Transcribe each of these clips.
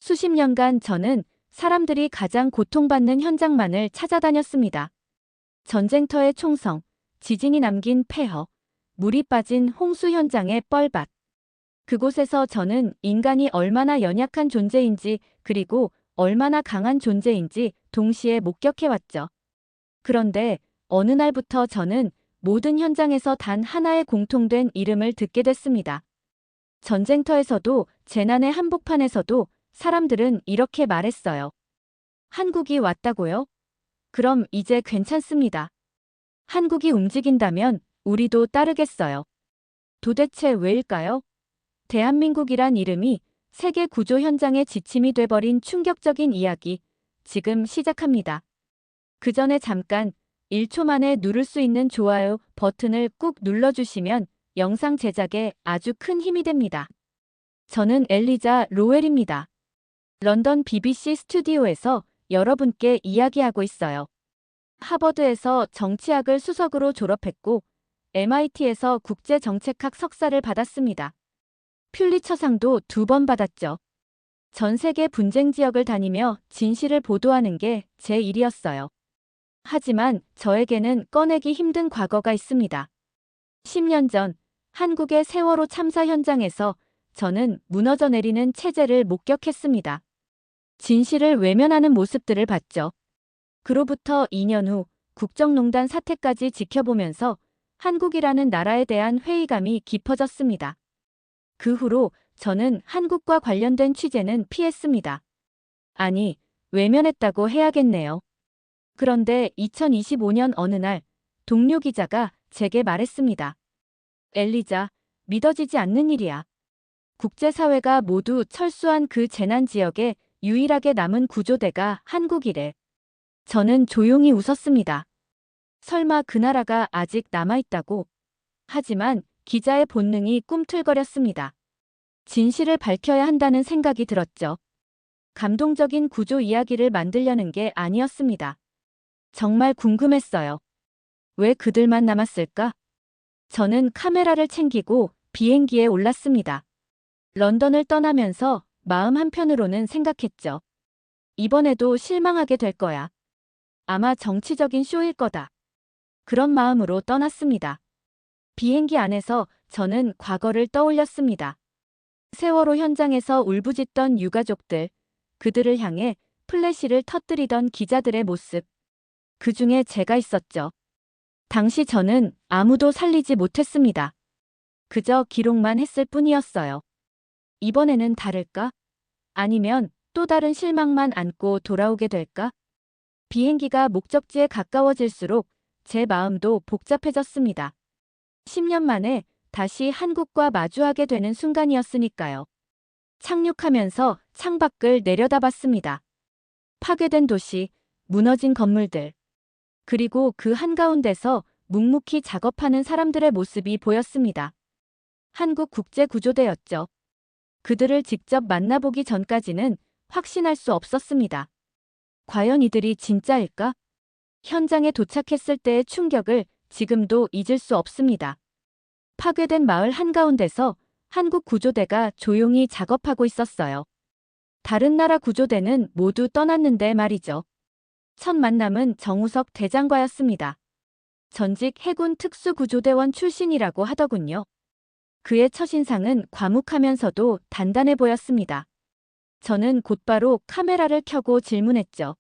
수십 년간 저는 사람들이 가장 고통받는 현장만을 찾아다녔습니다. 전쟁터의 총성, 지진이 남긴 폐허, 물이 빠진 홍수 현장의 뻘밭. 그곳에서 저는 인간이 얼마나 연약한 존재인지 그리고 얼마나 강한 존재인지 동시에 목격해왔죠. 그런데 어느 날부터 저는 모든 현장에서 단 하나의 공통된 이름을 듣게 됐습니다. 전쟁터에서도 재난의 한복판에서도 사람들은 이렇게 말했어요. 한국이 왔다고요? 그럼 이제 괜찮습니다. 한국이 움직인다면 우리도 따르겠어요. 도대체 왜일까요? 대한민국이란 이름이 세계 구조 현장의 지침이 돼버린 충격적인 이야기, 지금 시작합니다. 그 전에 잠깐 1초 만에 누를 수 있는 좋아요 버튼을 꾹 눌러주시면 영상 제작에 아주 큰 힘이 됩니다. 저는 엘리자 로웰입니다. 런던 BBC 스튜디오에서 여러분께 이야기하고 있어요. 하버드에서 정치학을 수석으로 졸업했고 MIT에서 국제정책학 석사를 받았습니다. 퓰리처상도 2번 받았죠. 전 세계 분쟁 지역을 다니며 진실을 보도하는 게 제 일이었어요. 하지만 저에게는 꺼내기 힘든 과거가 있습니다. 10년 전 한국의 세월호 참사 현장에서 저는 무너져 내리는 체제를 목격했습니다. 진실을 외면하는 모습들을 봤죠. 그로부터 2년 후 국정농단 사태까지 지켜보면서 한국이라는 나라에 대한 회의감이 깊어졌습니다. 그 후로 저는 한국과 관련된 취재는 피했습니다. 아니, 외면했다고 해야겠네요. 그런데 2025년 어느 날 동료 기자가 제게 말했습니다. 엘리자, 믿어지지 않는 일이야. 국제사회가 모두 철수한 그 재난 지역에 유일하게 남은 구조대가 한국이래. 저는 조용히 웃었습니다. 설마 그 나라가 아직 남아있다고? 하지만 기자의 본능이 꿈틀거렸습니다. 진실을 밝혀야 한다는 생각이 들었죠. 감동적인 구조 이야기를 만들려는 게 아니었습니다. 정말 궁금했어요. 왜 그들만 남았을까? 저는 카메라를 챙기고 비행기에 올랐습니다. 런던을 떠나면서 마음 한편으로는 생각했죠. 이번에도 실망하게 될 거야. 아마 정치적인 쇼일 거다. 그런 마음으로 떠났습니다. 비행기 안에서 저는 과거를 떠올렸습니다. 세월호 현장에서 울부짖던 유가족들, 그들을 향해 플래시를 터뜨리던 기자들의 모습. 그 중에 제가 있었죠. 당시 저는 아무도 살리지 못했습니다. 그저 기록만 했을 뿐이었어요. 이번에는 다를까? 아니면 또 다른 실망만 안고 돌아오게 될까? 비행기가 목적지에 가까워질수록 제 마음도 복잡해졌습니다. 10년 만에 다시 한국과 마주하게 되는 순간이었으니까요. 착륙하면서 창밖을 내려다봤습니다. 파괴된 도시, 무너진 건물들. 그리고 그 한가운데서 묵묵히 작업하는 사람들의 모습이 보였습니다. 한국 국제구조대였죠. 그들을 직접 만나보기 전까지는 확신할 수 없었습니다. 과연 이들이 진짜일까? 현장에 도착했을 때의 충격을 지금도 잊을 수 없습니다. 파괴된 마을 한가운데서 한국 구조대가 조용히 작업하고 있었어요. 다른 나라 구조대는 모두 떠났는데 말이죠. 첫 만남은 정우석 대장과였습니다. 전직 해군 특수구조대원 출신이라고 하더군요. 그의 첫인상은 과묵하면서도 단단해 보였습니다. 저는 곧바로 카메라를 켜고 질문했죠.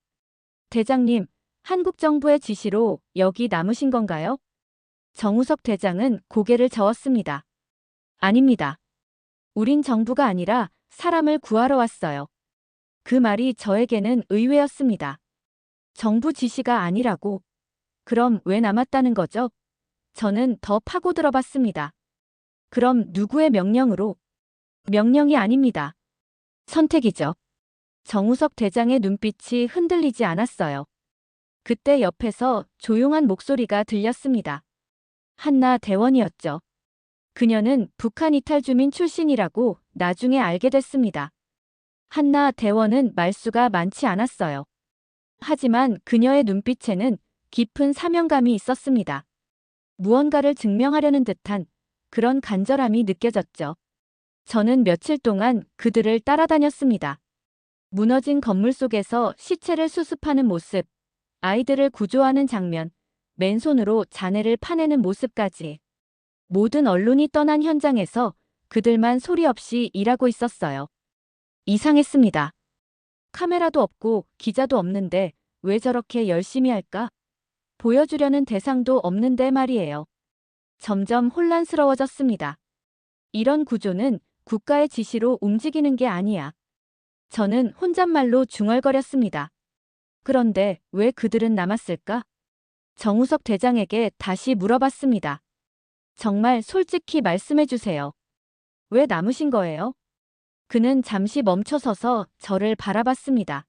대장님, 한국 정부의 지시로 여기 남으신 건가요? 정우석 대장은 고개를 저었습니다. 아닙니다. 우린 정부가 아니라 사람을 구하러 왔어요. 그 말이 저에게는 의외였습니다. 정부 지시가 아니라고. 그럼 왜 남았다는 거죠? 저는 더 파고들어 봤습니다. 그럼 누구의 명령으로? 명령이 아닙니다. 선택이죠. 정우석 대장의 눈빛이 흔들리지 않았어요. 그때 옆에서 조용한 목소리가 들렸습니다. 한나 대원이었죠. 그녀는 북한 이탈 주민 출신이라고 나중에 알게 됐습니다. 한나 대원은 말수가 많지 않았어요. 하지만 그녀의 눈빛에는 깊은 사명감이 있었습니다. 무언가를 증명하려는 듯한 그런 간절함이 느껴졌죠. 저는 며칠 동안 그들을 따라다녔습니다. 무너진 건물 속에서 시체를 수습하는 모습, 아이들을 구조하는 장면, 맨손으로 잔해를 파내는 모습까지. 모든 언론이 떠난 현장에서 그들만 소리 없이 일하고 있었어요. 이상했습니다. 카메라도 없고 기자도 없는데 왜 저렇게 열심히 할까? 보여주려는 대상도 없는데 말이에요. 점점 혼란스러워졌습니다. 이런 구조는 국가의 지시로 움직이는 게 아니야. 저는 혼잣말로 중얼거렸습니다. 그런데 왜 그들은 남았을까? 정우석 대장에게 다시 물어봤습니다. 정말 솔직히 말씀해 주세요. 왜 남으신 거예요? 그는 잠시 멈춰서서 저를 바라봤습니다.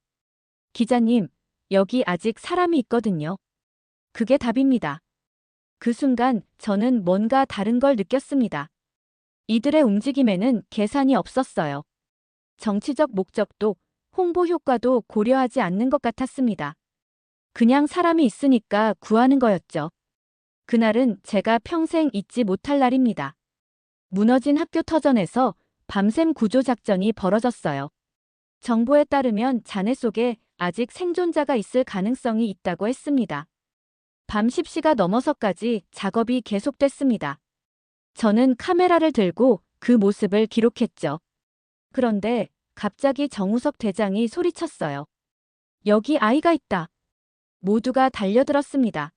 기자님, 여기 아직 사람이 있거든요. 그게 답입니다. 그 순간 저는 뭔가 다른 걸 느꼈습니다. 이들의 움직임에는 계산이 없었어요. 정치적 목적도 홍보 효과도 고려하지 않는 것 같았습니다. 그냥 사람이 있으니까 구하는 거였죠. 그날은 제가 평생 잊지 못할 날입니다. 무너진 학교 터전에서 밤샘 구조작전이 벌어졌어요. 정보에 따르면 잔해 속에 아직 생존자가 있을 가능성이 있다고 했습니다. 밤 10시가 넘어서까지 작업이 계속됐습니다. 저는 카메라를 들고 그 모습을 기록했죠. 그런데 갑자기 정우석 대장이 소리쳤어요. 여기 아이가 있다. 모두가 달려들었습니다.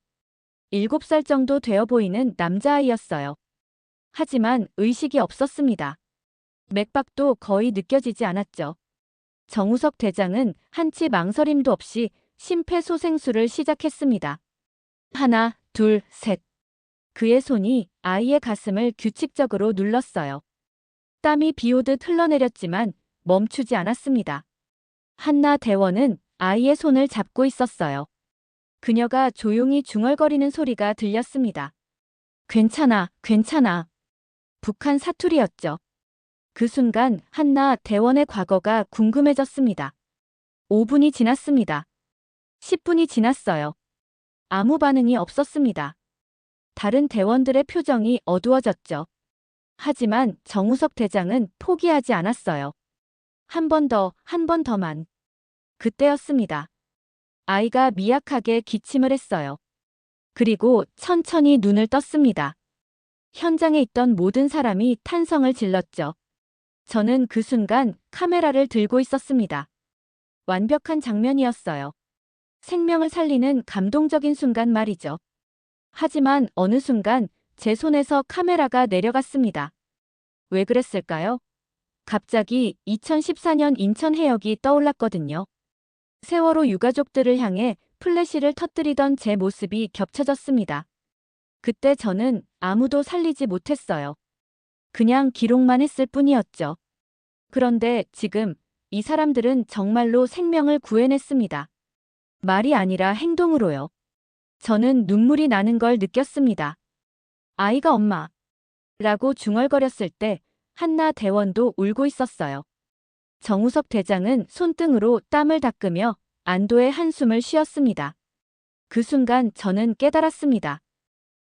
7살 정도 되어 보이는 남자아이였어요. 하지만 의식이 없었습니다. 맥박도 거의 느껴지지 않았죠. 정우석 대장은 한치 망설임도 없이 심폐소생술을 시작했습니다. 하나, 둘, 셋. 그의 손이 아이의 가슴을 규칙적으로 눌렀어요. 땀이 비오듯 흘러내렸지만 멈추지 않았습니다. 한나 대원은 아이의 손을 잡고 있었어요. 그녀가 조용히 중얼거리는 소리가 들렸습니다. 괜찮아, 괜찮아. 북한 사투리였죠. 그 순간 한나 대원의 과거가 궁금해졌습니다. 5분이 지났습니다. 10분이 지났어요. 아무 반응이 없었습니다. 다른 대원들의 표정이 어두워졌죠. 하지만 정우석 대장은 포기하지 않았어요. 한 번 더, 한 번 더만. 그때였습니다. 아이가 미약하게 기침을 했어요. 그리고 천천히 눈을 떴습니다. 현장에 있던 모든 사람이 탄성을 질렀죠. 저는 그 순간 카메라를 들고 있었습니다. 완벽한 장면이었어요. 생명을 살리는 감동적인 순간 말이죠. 하지만 어느 순간 제 손에서 카메라가 내려갔습니다. 왜 그랬을까요? 갑자기 2014년 인천 해역이 떠올랐거든요. 세월호 유가족들을 향해 플래시를 터뜨리던 제 모습이 겹쳐졌습니다. 그때 저는 아무도 살리지 못했어요. 그냥 기록만 했을 뿐이었죠. 그런데 지금 이 사람들은 정말로 생명을 구해냈습니다. 말이 아니라 행동으로요. 저는 눈물이 나는 걸 느꼈습니다. 아이가 엄마 라고 중얼거렸을 때 한나 대원도 울고 있었어요. 정우석 대장은 손등으로 땀을 닦으며 안도의 한숨을 쉬었습니다. 그 순간 저는 깨달았습니다.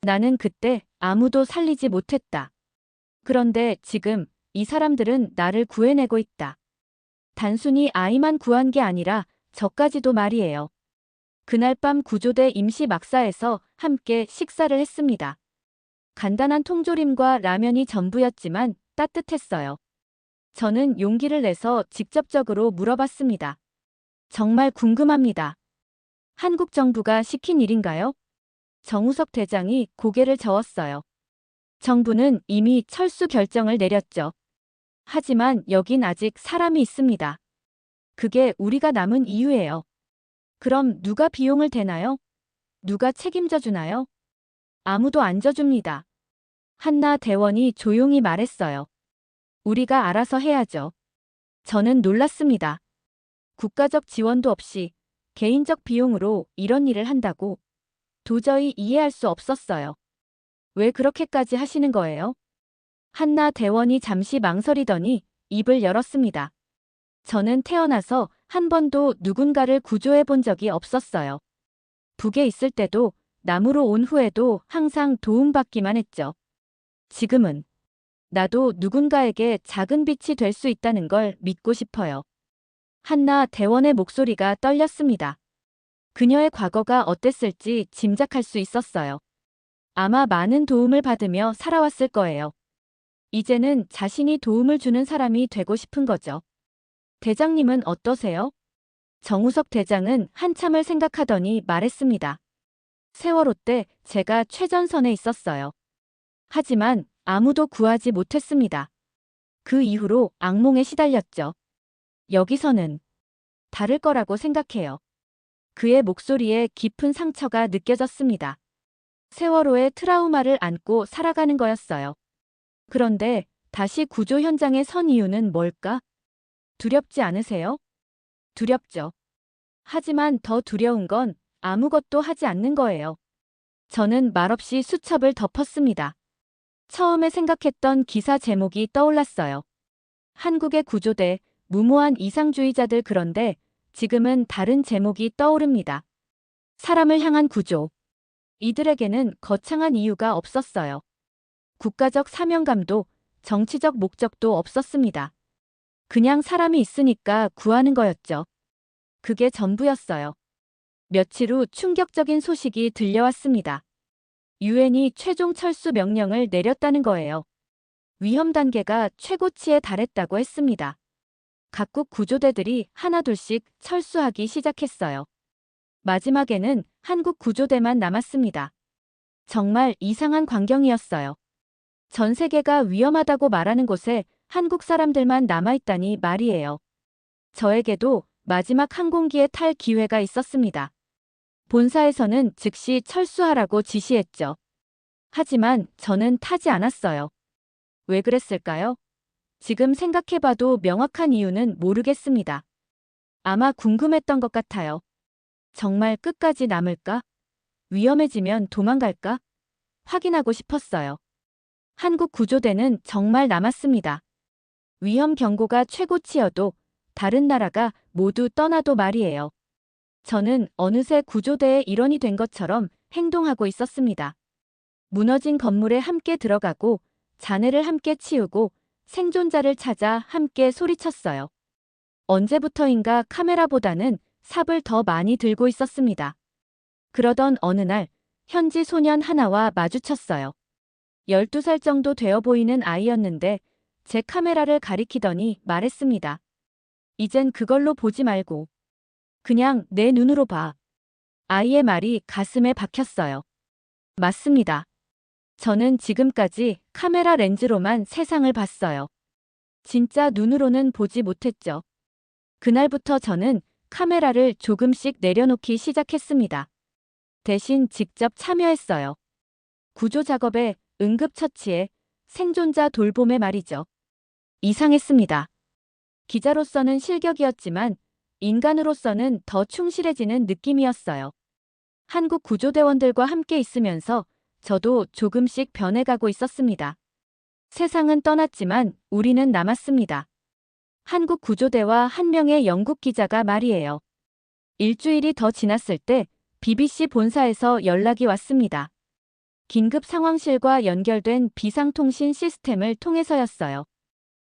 나는 그때 아무도 살리지 못했다. 그런데 지금 이 사람들은 나를 구해내고 있다. 단순히 아이만 구한 게 아니라 저까지도 말이에요. 그날 밤 구조대 임시 막사에서 함께 식사를 했습니다. 간단한 통조림과 라면이 전부였지만 따뜻했어요. 저는 용기를 내서 직접적으로 물어봤습니다. 정말 궁금합니다. 한국 정부가 시킨 일인가요? 정우석 대장이 고개를 저었어요. 정부는 이미 철수 결정을 내렸죠. 하지만 여긴 아직 사람이 있습니다. 그게 우리가 남은 이유예요. 그럼 누가 비용을 대나요? 누가 책임져 주나요? 아무도 안 져줍니다. 한나 대원이 조용히 말했어요. 우리가 알아서 해야죠. 저는 놀랐습니다. 국가적 지원도 없이 개인적 비용으로 이런 일을 한다고 도저히 이해할 수 없었어요. 왜 그렇게까지 하시는 거예요? 한나 대원이 잠시 망설이더니 입을 열었습니다. 저는 태어나서 한 번도 누군가를 구조해 본 적이 없었어요. 북에 있을 때도 남으로 온 후에도 항상 도움받기만 했죠. 지금은 나도 누군가에게 작은 빛이 될 수 있다는 걸 믿고 싶어요. 한나 대원의 목소리가 떨렸습니다. 그녀의 과거가 어땠을지 짐작할 수 있었어요. 아마 많은 도움을 받으며 살아왔을 거예요. 이제는 자신이 도움을 주는 사람이 되고 싶은 거죠. 대장님은 어떠세요? 정우석 대장은 한참을 생각하더니 말했습니다. 세월호 때 제가 최전선에 있었어요. 하지만 아무도 구하지 못했습니다. 그 이후로 악몽에 시달렸죠. 여기서는 다를 거라고 생각해요. 그의 목소리에 깊은 상처가 느껴졌습니다. 세월호의 트라우마를 안고 살아가는 거였어요. 그런데 다시 구조 현장에 선 이유는 뭘까? 두렵지 않으세요? 두렵죠. 하지만 더 두려운 건 아무것도 하지 않는 거예요. 저는 말없이 수첩을 덮었습니다. 처음에 생각했던 기사 제목이 떠올랐어요. 한국의 구조대, 무모한 이상주의자들. 그런데 지금은 다른 제목이 떠오릅니다. 사람을 향한 구조. 이들에게는 거창한 이유가 없었어요. 국가적 사명감도 정치적 목적도 없었습니다. 그냥 사람이 있으니까 구하는 거였죠. 그게 전부였어요. 며칠 후 충격적인 소식이 들려왔습니다. 유엔이 최종 철수 명령을 내렸다는 거예요. 위험 단계가 최고치에 달했다고 했습니다. 각국 구조대들이 하나둘씩 철수하기 시작했어요. 마지막에는 한국 구조대만 남았습니다. 정말 이상한 광경이었어요. 전 세계가 위험하다고 말하는 곳에 한국 사람들만 남아있다니 말이에요. 저에게도 마지막 항공기에 탈 기회가 있었습니다. 본사에서는 즉시 철수하라고 지시했죠. 하지만 저는 타지 않았어요. 왜 그랬을까요? 지금 생각해봐도 명확한 이유는 모르겠습니다. 아마 궁금했던 것 같아요. 정말 끝까지 남을까? 위험해지면 도망갈까? 확인하고 싶었어요. 한국 구조대는 정말 남았습니다. 위험 경고가 최고치여도 다른 나라가 모두 떠나도 말이에요. 저는 어느새 구조대의 일원이 된 것처럼 행동하고 있었습니다. 무너진 건물에 함께 들어가고 잔해를 함께 치우고 생존자를 찾아 함께 소리쳤어요. 언제부터인가 카메라보다는 삽을 더 많이 들고 있었습니다. 그러던 어느 날 현지 소년 하나와 마주쳤어요. 12살 정도 되어 보이는 아이였는데 제 카메라를 가리키더니 말했습니다. 이젠 그걸로 보지 말고 그냥 내 눈으로 봐. 아이의 말이 가슴에 박혔어요. 맞습니다. 저는 지금까지 카메라 렌즈로만 세상을 봤어요. 진짜 눈으로는 보지 못했죠. 그날부터 저는 카메라를 조금씩 내려놓기 시작했습니다. 대신 직접 참여했어요. 구조 작업에, 응급처치에, 생존자 돌봄에 말이죠. 이상했습니다. 기자로서는 실격이었지만 인간으로서는 더 충실해지는 느낌이었어요. 한국 구조대원들과 함께 있으면서 저도 조금씩 변해가고 있었습니다. 세상은 떠났지만 우리는 남았습니다. 한국 구조대와 한 명의 영국 기자가 말이에요. 일주일이 더 지났을 때 BBC 본사에서 연락이 왔습니다. 긴급 상황실과 연결된 비상통신 시스템을 통해서였어요.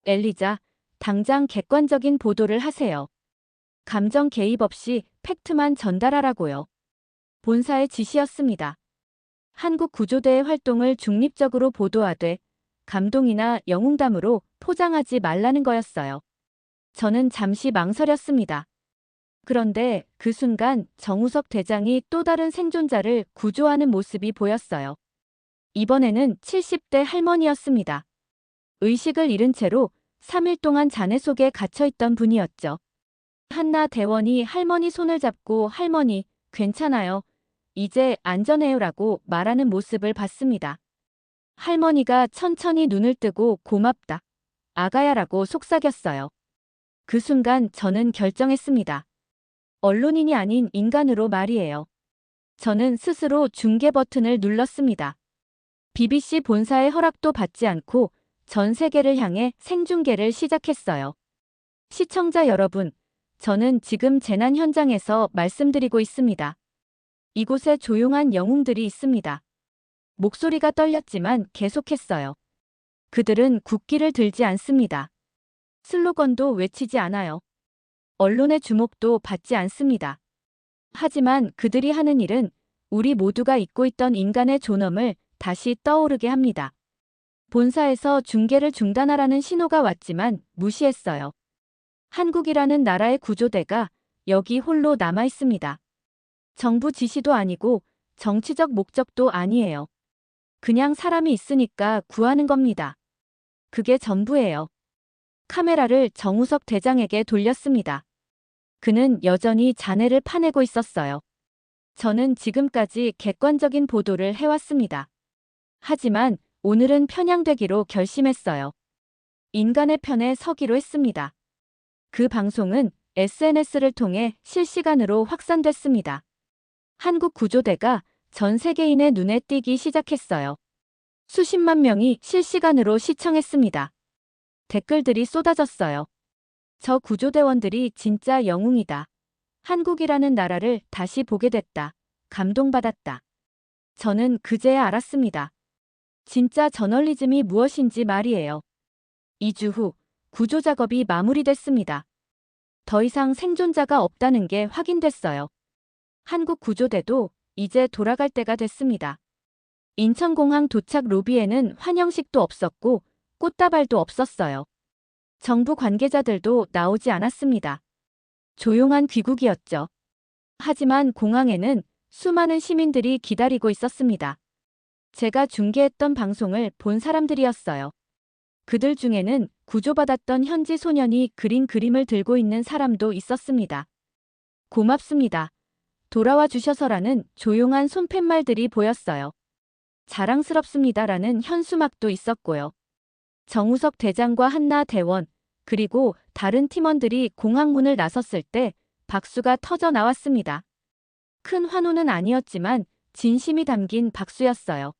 엘리자, 당장 객관적인 보도를 하세요. 감정 개입 없이 팩트만 전달하라고요. 본사의 지시였습니다. 한국 구조대의 활동을 중립적으로 보도하되 감동이나 영웅담으로 포장하지 말라는 거였어요. 저는 잠시 망설였습니다. 그런데 그 순간 정우석 대장이 또 다른 생존자를 구조하는 모습이 보였어요. 이번에는 70대 할머니였습니다. 의식을 잃은 채로 3일 동안 잔해 속에 갇혀있던 분이었죠. 한나 대원이 할머니 손을 잡고 할머니, 괜찮아요. 이제 안전해요라고 말하는 모습을 봤습니다. 할머니가 천천히 눈을 뜨고 고맙다. 아가야라고 속삭였어요. 그 순간 저는 결정했습니다. 언론인이 아닌 인간으로 말이에요. 저는 스스로 중계 버튼을 눌렀습니다. BBC 본사의 허락도 받지 않고 전 세계를 향해 생중계를 시작했어요. 시청자 여러분, 저는 지금 재난 현장에서 말씀드리고 있습니다. 이곳에 조용한 영웅들이 있습니다. 목소리가 떨렸지만 계속했어요. 그들은 국기를 들지 않습니다. 슬로건도 외치지 않아요. 언론의 주목도 받지 않습니다. 하지만 그들이 하는 일은 우리 모두가 잊고 있던 인간의 존엄을 다시 떠오르게 합니다. 본사에서 중계를 중단하라는 신호가 왔지만 무시했어요. 한국이라는 나라의 구조대가 여기 홀로 남아 있습니다. 정부 지시도 아니고 정치적 목적도 아니에요. 그냥 사람이 있으니까 구하는 겁니다. 그게 전부예요. 카메라를 정우석 대장에게 돌렸습니다. 그는 여전히 잔해를 파내고 있었어요. 저는 지금까지 객관적인 보도를 해왔습니다. 하지만 오늘은 편향되기로 결심했어요. 인간의 편에 서기로 했습니다. 그 방송은 SNS를 통해 실시간으로 확산됐습니다. 한국 구조대가 전 세계인의 눈에 띄기 시작했어요. 수십만 명이 실시간으로 시청했습니다. 댓글들이 쏟아졌어요. 저 구조대원들이 진짜 영웅이다. 한국이라는 나라를 다시 보게 됐다. 감동받았다. 저는 그제야 알았습니다. 진짜 저널리즘이 무엇인지 말이에요. 2주 후 구조 작업이 마무리됐습니다. 더 이상 생존자가 없다는 게 확인됐어요. 한국 구조대도 이제 돌아갈 때가 됐습니다. 인천공항 도착 로비에는 환영식도 없었고 꽃다발도 없었어요. 정부 관계자들도 나오지 않았습니다. 조용한 귀국이었죠. 하지만 공항에는 수많은 시민들이 기다리고 있었습니다. 제가 중계했던 방송을 본 사람들이었어요. 그들 중에는 구조받았던 현지 소년이 그린 그림을 들고 있는 사람도 있었습니다. 고맙습니다. 돌아와 주셔서라는 조용한 손팻말들이 보였어요. 자랑스럽습니다라는 현수막도 있었고요. 정우석 대장과 한나 대원, 그리고 다른 팀원들이 공항문을 나섰을 때 박수가 터져 나왔습니다. 큰 환호는 아니었지만 진심이 담긴 박수였어요.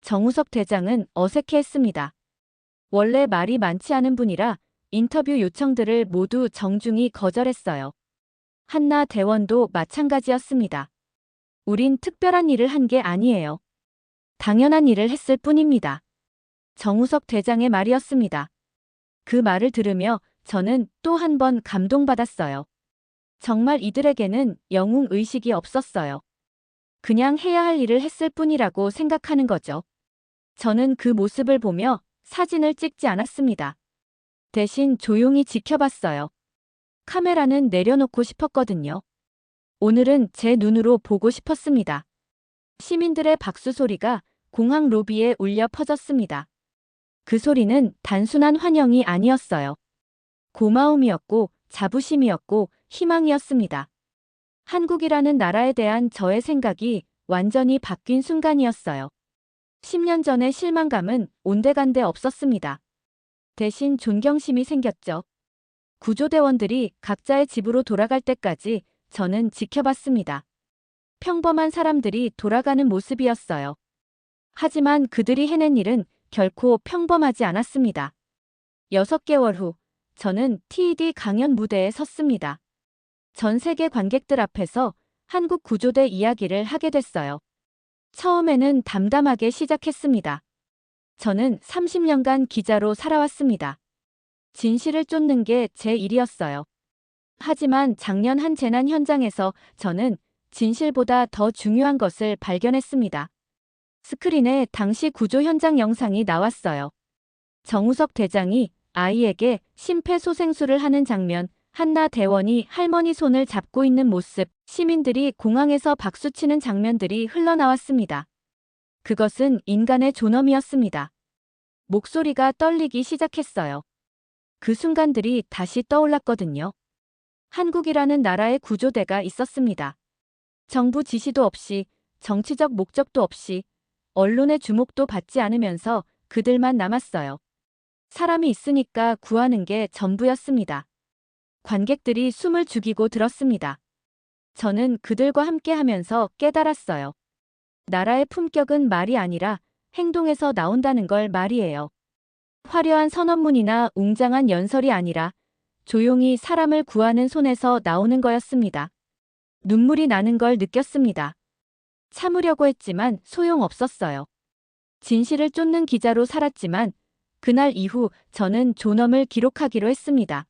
정우석 대장은 어색해했습니다. 원래 말이 많지 않은 분이라 인터뷰 요청들을 모두 정중히 거절했어요. 한나 대원도 마찬가지였습니다. 우린 특별한 일을 한 게 아니에요. 당연한 일을 했을 뿐입니다. 정우석 대장의 말이었습니다. 그 말을 들으며 저는 또 한 번 감동받았어요. 정말 이들에게는 영웅 의식이 없었어요. 그냥 해야 할 일을 했을 뿐이라고 생각하는 거죠. 저는 그 모습을 보며 사진을 찍지 않았습니다. 대신 조용히 지켜봤어요. 카메라는 내려놓고 싶었거든요. 오늘은 제 눈으로 보고 싶었습니다. 시민들의 박수 소리가 공항 로비에 울려 퍼졌습니다. 그 소리는 단순한 환영이 아니었어요. 고마움이었고 자부심이었고 희망이었습니다. 한국이라는 나라에 대한 저의 생각이 완전히 바뀐 순간이었어요. 10년 전의 실망감은 온데간데 없었습니다. 대신 존경심이 생겼죠. 구조대원들이 각자의 집으로 돌아갈 때까지 저는 지켜봤습니다. 평범한 사람들이 돌아가는 모습이었어요. 하지만 그들이 해낸 일은 결코 평범하지 않았습니다. 6개월 후 저는 TED 강연 무대에 섰습니다. 전 세계 관객들 앞에서 한국 구조대 이야기를 하게 됐어요. 처음에는 담담하게 시작했습니다. 저는 30년간 기자로 살아왔습니다. 진실을 쫓는 게 제 일이었어요. 하지만 작년 한 재난 현장에서 저는 진실보다 더 중요한 것을 발견했습니다. 스크린에 당시 구조 현장 영상이 나왔어요. 정우석 대장이 아이에게 심폐소생술을 하는 장면, 한나 대원이 할머니 손을 잡고 있는 모습, 시민들이 공항에서 박수치는 장면들이 흘러나왔습니다. 그것은 인간의 존엄이었습니다. 목소리가 떨리기 시작했어요. 그 순간들이 다시 떠올랐거든요. 한국이라는 나라의 구조대가 있었습니다. 정부 지시도 없이, 정치적 목적도 없이, 언론의 주목도 받지 않으면서 그들만 남았어요. 사람이 있으니까 구하는 게 전부였습니다. 관객들이 숨을 죽이고 들었습니다. 저는 그들과 함께 하면서 깨달았어요. 나라의 품격은 말이 아니라 행동에서 나온다는 걸 말이에요. 화려한 선언문이나 웅장한 연설이 아니라 조용히 사람을 구하는 손에서 나오는 거였습니다. 눈물이 나는 걸 느꼈습니다. 참으려고 했지만 소용없었어요. 진실을 쫓는 기자로 살았지만 그날 이후 저는 존엄을 기록하기로 했습니다.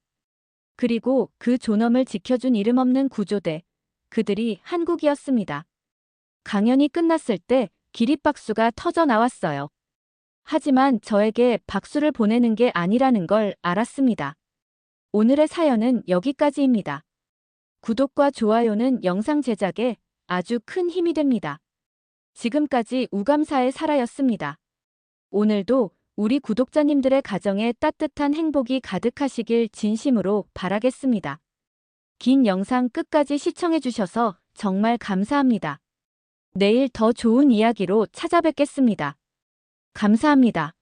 그리고 그 존엄을 지켜준 이름 없는 구조대, 그들이 한국이었습니다. 강연이 끝났을 때 기립박수가 터져 나왔어요. 하지만 저에게 박수를 보내는 게 아니라는 걸 알았습니다. 오늘의 사연은 여기까지입니다. 구독과 좋아요는 영상 제작에 아주 큰 힘이 됩니다. 지금까지 우감사의 사라였습니다. 오늘도 우리 구독자님들의 가정에 따뜻한 행복이 가득하시길 진심으로 바라겠습니다. 긴 영상 끝까지 시청해주셔서 정말 감사합니다. 내일 더 좋은 이야기로 찾아뵙겠습니다. 감사합니다.